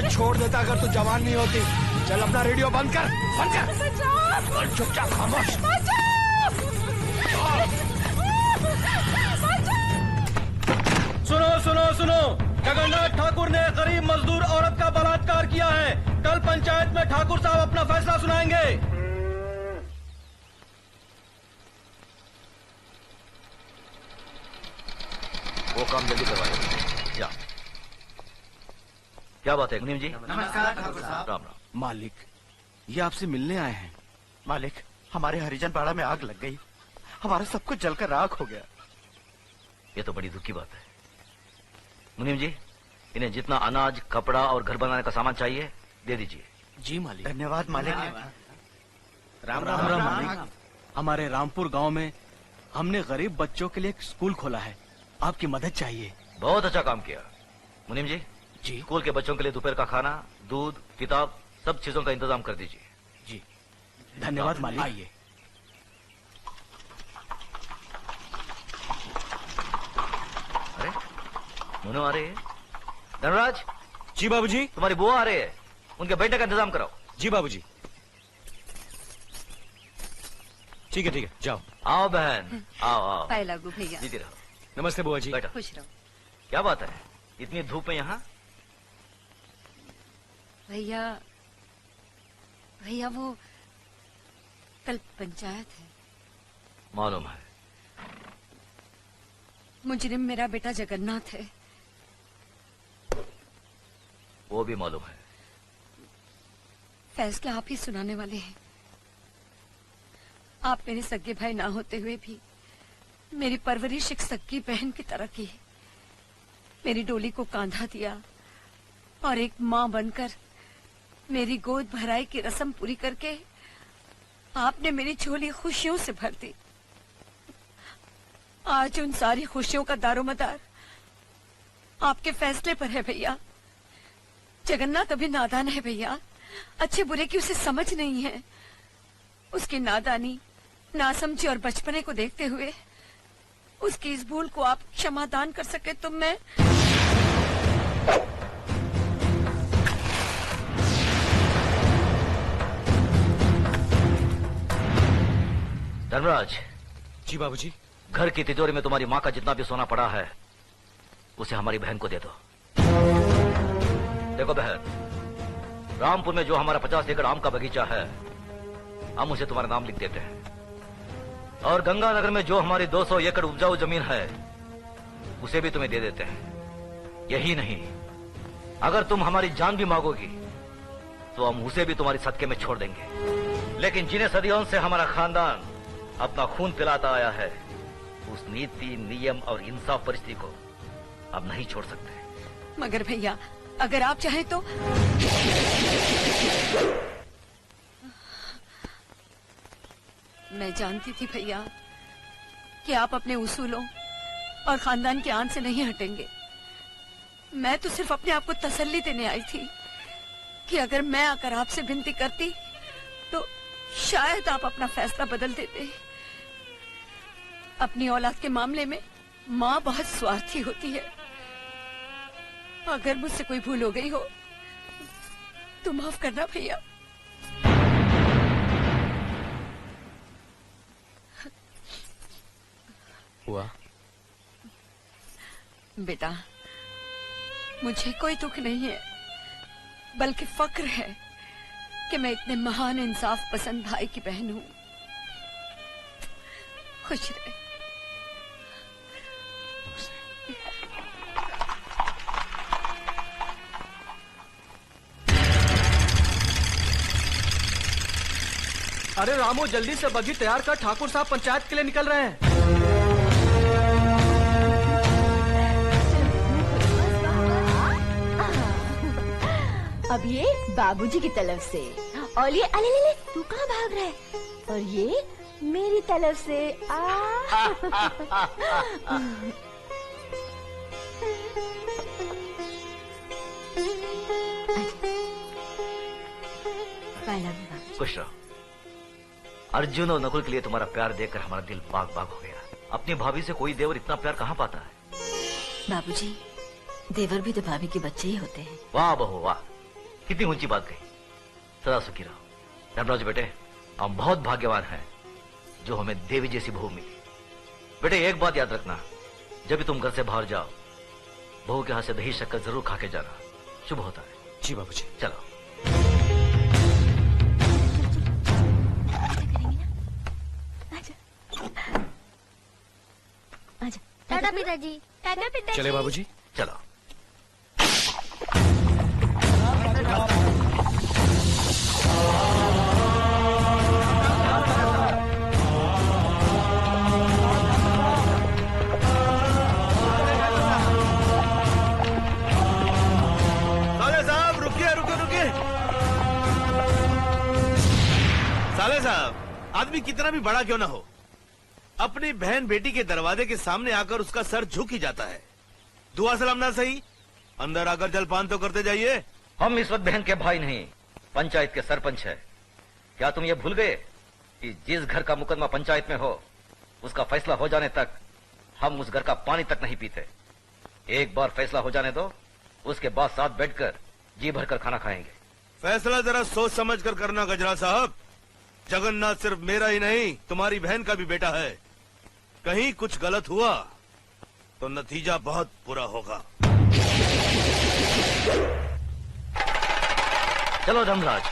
अरे छोड़ देता अगर तू जवान नहीं होती। चल अपना रेडियो बंद कर, बंद कर। चुपचाप खामोश। सुनो सुनो सुनो, जगन्नाथ ठाकुर ने गरीब मजदूर औरत का बलात्कार किया है। कल पंचायत में ठाकुर साहब अपना फैसला सुनाएंगे। वो काम जल्दी करवाइए। जा। क्या बात है मुनीम जी? नमस्कार ठाकुर साहब। राम राम। मालिक, ये आपसे मिलने आए हैं। मालिक, हमारे हरिजन पाड़ा में आग लग गई, हमारा सब कुछ जलकर राख हो गया। ये तो बड़ी दुख की बात है। मुनीम जी, इन्हें जितना अनाज, कपड़ा और घर बनाने का सामान चाहिए दे दीजिए। जी मालिक। धन्यवाद मालिक। राम राम राम मालिक। हमारे रामपुर गांव में हमने गरीब बच्चों के लिए एक स्कूल खोला है, आपकी मदद चाहिए। बहुत अच्छा काम किया। मुनीम जी, जी स्कूल के बच्चों के लिए दोपहर का खाना, दूध, किताब, सब चीजों का इंतजाम कर दीजिए। जी धन्यवाद मालिक। आइए। अरे मुनो आ रहे हैं। धनराज। जी बाबूजी। तुम्हारी बुआ आ रहे हैं, उनके बैठने का इंतजाम कराओ। जी बाबूजी। ठीक है, जाओ। आओ बहन, आओ आओ। पाए लागू भैया। जीती रहो। नमस्ते बुआ जी। बैठो। खुश रहो। क्या बात है, इतनी धूप में यहाँ? भैया भैया वो कल पंचायत है। मालूम है। मुजरिम मेरा बेटा जगन्नाथ है। वो भी मालूम है। फैसला आप ही सुनाने वाले हैं। आप मेरे सगे भाई ना होते हुए भी मेरी परवरिश एक सगी बहन की तरह की। मेरी डोली को कांधा दिया और एक माँ बनकर मेरी गोद भराई की रस्म पूरी करके आपने मेरी झोली खुशियों से भर दी। आज उन सारी खुशियों का दारोमदार आपके फैसले पर है भैया। जगन्नाथ अभी नादान है भैया, अच्छे बुरे की उसे समझ नहीं है। उसकी नादानी, नासमझी और बचपने को देखते हुए उसकी इस भूल को आप क्षमादान कर सके तो मैं। धर्मराज। जी बाबूजी। घर की तिजोरी में तुम्हारी माँ का जितना भी सोना पड़ा है उसे हमारी बहन को दे दो। देखो बहन, रामपुर में जो हमारा 50 एकड़ आम का बगीचा है हम उसे तुम्हारा नाम लिख देते हैं, और गंगानगर में जो हमारी 200 एकड़ उपजाऊ जमीन है उसे भी तुम्हें दे देते हैं। यही नहीं, अगर तुम हमारी जान भी मांगोगी तो हम उसे भी तुम्हारी सदके में छोड़ देंगे। लेकिन जिन्हें सदियों से हमारा खानदान अपना खून पिलाता आया है उस नीति, नियम और इंसाफ परिस्थिति को अब नहीं छोड़ सकते। मगर भैया अगर आप चाहें तो। मैं जानती थी भैया कि आप अपने उसूलों और खानदान के आन से नहीं हटेंगे। मैं तो सिर्फ अपने आप को तसल्ली देने आई थी कि अगर मैं आकर आपसे विनती करती तो शायद आप अपना फैसला बदल देते। अपनी औलाद के मामले में माँ बहुत स्वार्थी होती है। अगर मुझसे कोई भूल हो गई हो तो माफ करना भैया। हुआ बेटा, मुझे कोई दुख नहीं है बल्कि फक्र है कि मैं इतने महान इंसाफ पसंद भाई की बहन हूँ। खुश रहे। अरे रामू, जल्दी से बग्घी तैयार कर, ठाकुर साहब पंचायत के लिए निकल रहे हैं। अब ये बाबूजी की तरफ से, और ये अले ले ले, तू कहाँ भाग रहा है? और ये मेरी तरफ से खुश रहो। अर्जुन और नकुल के लिए तुम्हारा प्यार देखकर हमारा दिल बाग बाग हो गया। अपनी भाभी से कोई देवर इतना प्यार कहाँ पाता है? बाबूजी, देवर भी तो भाभी के बच्चे ही होते हैं। वाह बहू वाह, कितनी ऊंची बात कही। सदा सुखी रहो। धर्मराज बेटे, हम बहुत भाग्यवान हैं जो हमें देवी जैसी बहू मिली। बेटे एक बात याद रखना, जब भी तुम घर से बाहर जाओ, बहू के हाथ से दही शक्कर जरूर खा के जाना, शुभ होता है। जी बाबूजी। चलो। टाटा पिताजी। टाटा पिताजी। चले बाबूजी। चलो। साले साहब रुकिए रुकिए रुकिए। साले साहब, आदमी कितना भी बड़ा क्यों ना हो, अपनी बहन बेटी के दरवाजे के सामने आकर उसका सर झुक ही जाता है। दुआ सलाम ना सही, अंदर आकर जलपान तो करते जाइए। हम इस वक्त बहन के भाई नहीं, पंचायत के सरपंच है। क्या तुम ये भूल गए कि जिस घर का मुकदमा पंचायत में हो, उसका फैसला हो जाने तक हम उस घर का पानी तक नहीं पीते। एक बार फैसला हो जाने दो, उसके बाद साथ बैठकर जी भरकर खाना खाएंगे। फैसला जरा सोच समझ कर करना गजरा साहब। जगन्नाथ सिर्फ मेरा ही नहीं, तुम्हारी बहन का भी बेटा है। कहीं कुछ गलत हुआ तो नतीजा बहुत बुरा होगा। चलो धर्मराज।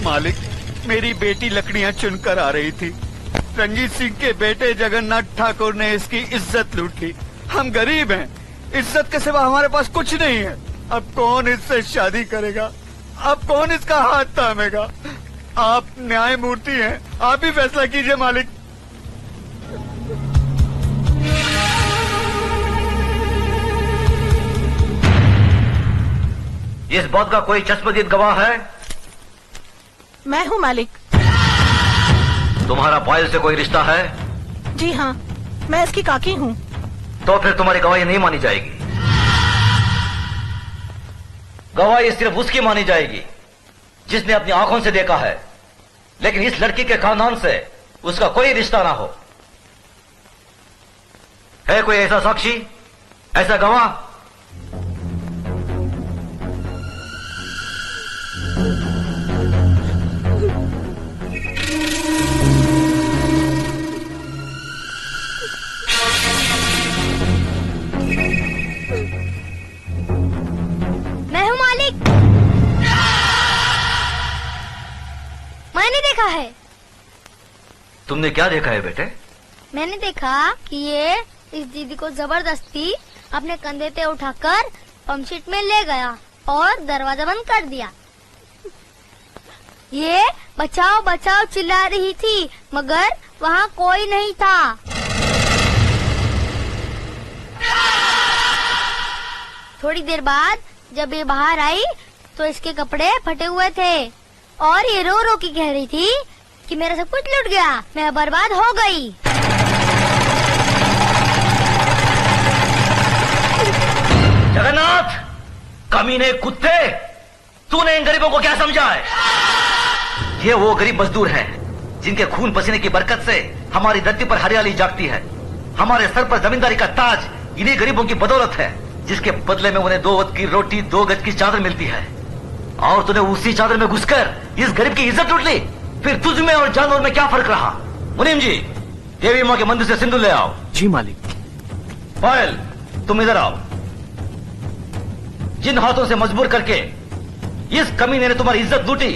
मालिक, मेरी बेटी लकड़ियां चुनकर आ रही थी। रंजीत सिंह के बेटे जगन्नाथ ठाकुर ने इसकी इज्जत लूट ली। हम गरीब हैं, इज्जत के सिवा हमारे पास कुछ नहीं है। अब कौन इससे शादी करेगा? अब कौन इसका हाथ थामेगा? आप न्यायमूर्ति हैं, आप ही फैसला कीजिए मालिक। इस बात का कोई चश्मदीद गवाह है? मैं हूँ मालिक। तुम्हारा पायल से कोई रिश्ता है? जी हाँ, मैं इसकी काकी हूँ। तो फिर तुम्हारी गवाही नहीं मानी जाएगी। गवाही सिर्फ उसकी मानी जाएगी जिसने अपनी आंखों से देखा है, लेकिन इस लड़की के खानदान से उसका कोई रिश्ता ना हो। है कोई ऐसा साक्षी, ऐसा गवाह? मैं हूँ मालिक। मैंने देखा है। तुमने क्या देखा है बेटे? मैंने देखा कि ये इस दीदी को जबरदस्ती अपने कंधे पे उठाकर पंपशीट में ले गया और दरवाजा बंद कर दिया। ये बचाओ बचाओ चिल्ला रही थी, मगर वहाँ कोई नहीं था। थोड़ी देर बाद जब ये बाहर आई तो इसके कपड़े फटे हुए थे और ये रो रो के कह रही थी कि मेरा सब कुछ लूट गया, मैं बर्बाद हो गई। जगन्नाथ, कमीने कुत्ते, तूने इन गरीबों को क्या समझा है? ये वो गरीब मजदूर हैं जिनके खून पसीने की बरकत से हमारी धरती पर हरियाली जागती है। हमारे सर पर जमींदारी का ताज इन्हीं गरीबों की बदौलत है, जिसके बदले में उन्हें 2 वक्त की रोटी 2 गज की चादर मिलती है। और तूने उसी चादर में घुसकर इस गरीब की इज्जत लूट ली। फिर तुझ में और जानवर में क्या फर्क रहा? मुनीम जी, देवी माँ के मंदिर से सिंदूर ले आओ। जी मालिक। पायल, तुम इधर आओ। जिन हाथों से मजबूर करके इस कमीने ने तुम्हारी इज्जत लूटी,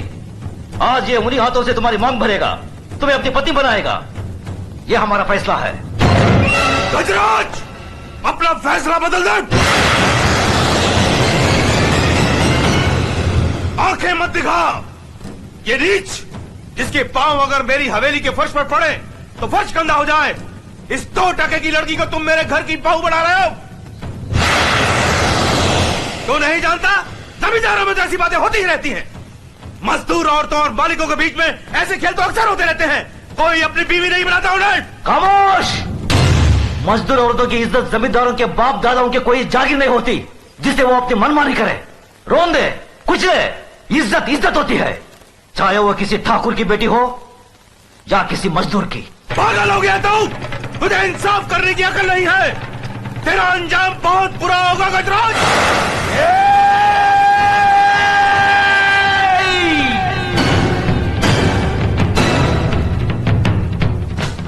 आज ये उन्हीं हाथों से तुम्हारी मांग भरेगा, तुम्हें अपनी पत्नी बनाएगा। ये हमारा फैसला है। गजराज, अपना फैसला बदल दे। आंखें मत दिखा। ये नीच, जिसके पांव अगर मेरी हवेली के फर्श पर पड़े तो फर्श गंदा हो जाए, इस 2 टके की लड़की को तुम मेरे घर की बहू बना रहे हो। तो नहीं जानता, जमींदारों में तो ऐसी बातें होती ही रहती हैं। मजदूर औरतों और मालिकों के बीच में ऐसे खेल तो अक्सर होते रहते हैं। कोई अपनी बीवी नहीं बनाता उन्हें। खामोश! मजदूर औरतों की इज्जत जमींदारों के बाप दादाओं के कोई जागीर नहीं होती जिसे वो अपनी मनमानी करे, रोन दे, कुचले। इज्जत इज्जत होती है, चाहे वो किसी ठाकुर की बेटी हो या किसी मजदूर की। पागल हो गया तू? तुझे इंसाफ करने की अकल नहीं है। तेरा अंजाम बहुत बुरा होगा गजराज।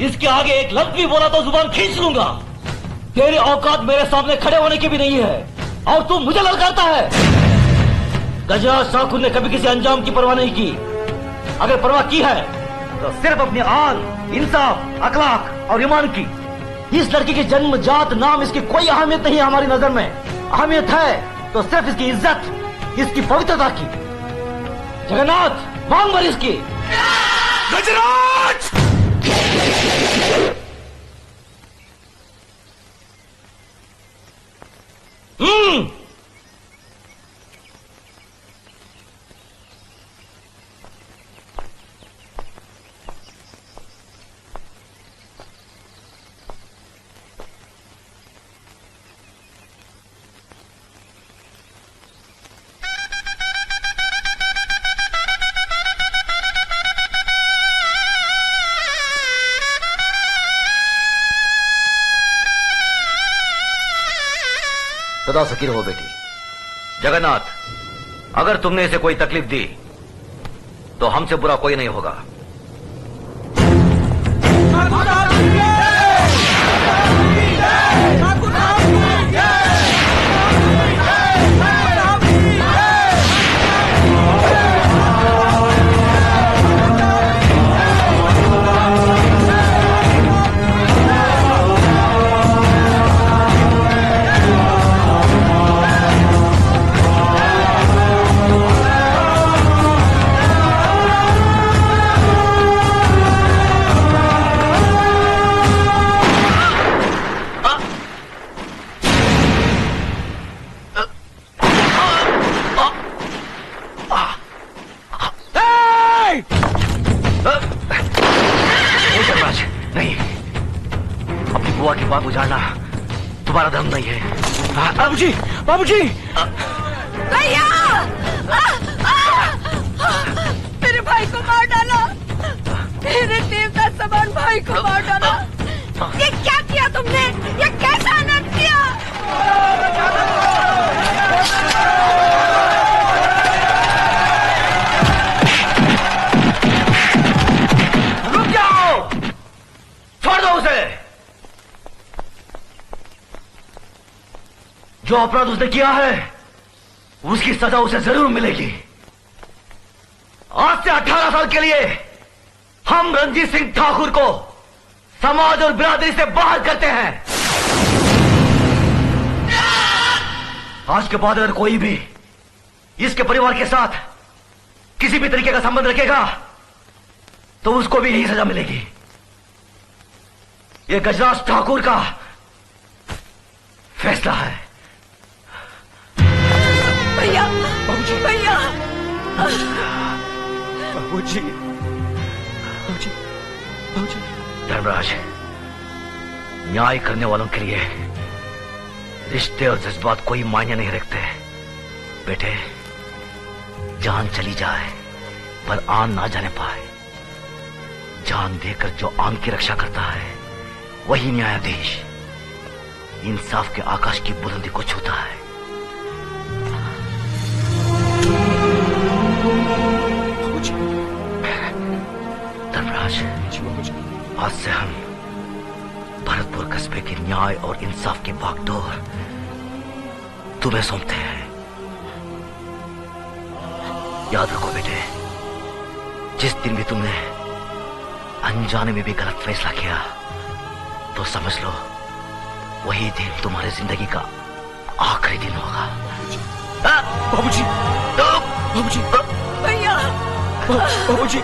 इसके आगे एक लफ्ज भी बोला तो जुबान खींच लूंगा। तेरी औकात मेरे सामने खड़े होने की भी नहीं है और तू मुझे ललकारता है। गजराज ठाकुर ने कभी किसी अंजाम की परवाह नहीं की। अगर परवाह की है तो सिर्फ अपनी आन, इंसाफ, अखलाक और ईमान की। इस लड़की की जन्म, जात, नाम, इसकी कोई अहमियत नहीं है हमारी नजर में। अहमियत है तो सिर्फ इसकी इज्जत, इसकी पवित्रता की। जगन्नाथ, मांग भर इसकी। गजराज! सदा सकीर हो बेटी। जगन्नाथ, अगर तुमने इसे कोई तकलीफ दी तो हमसे बुरा कोई नहीं होगा। नहीं, अपनी बुआ की बात उजाड़ना तुम्हारा धर्म नहीं है। बाबूजी, बाबूजी! भैया! मेरे भाई को मार डाला। मेरे देवता समान भाई को मार डाला। ये क्या किया तुमने? ये कैसा अनर्थ किया? रुक जाओ! छोड़ दो उसे। जो अपराध उसने किया है उसकी सजा उसे जरूर मिलेगी। आज से 18 साल के लिए हम रंजीत सिंह ठाकुर को समाज और बिरादरी से बाहर करते हैं। आज के बाद अगर कोई भी इसके परिवार के साथ किसी भी तरीके का संबंध रखेगा तो उसको भी यही सजा मिलेगी। यह गजराज ठाकुर का फैसला है। भैया! बाबूजी! भैया! बाबूजी! बाबूजी! बाबूजी! धर्मराज, न्याय करने वालों के लिए रिश्ते और जज्बात कोई मायने नहीं रखते। बेटे, जान चली जाए पर आन ना जाने पाए। जान देकर जो आन की रक्षा करता है वही न्यायाधीश इंसाफ के आकाश की बुलंदी को छूता है। आज से हम भरतपुर कस्बे के न्याय और इंसाफ की बागडोर तुम्हें सौंपते हैं। याद रखो बेटे, जिस दिन भी तुमने अनजाने में भी गलत फैसला किया तो समझ लो वही दिन तुम्हारी जिंदगी का आखिरी दिन होगा। बाबूजी, बाबूजी, भैया बाबूजी।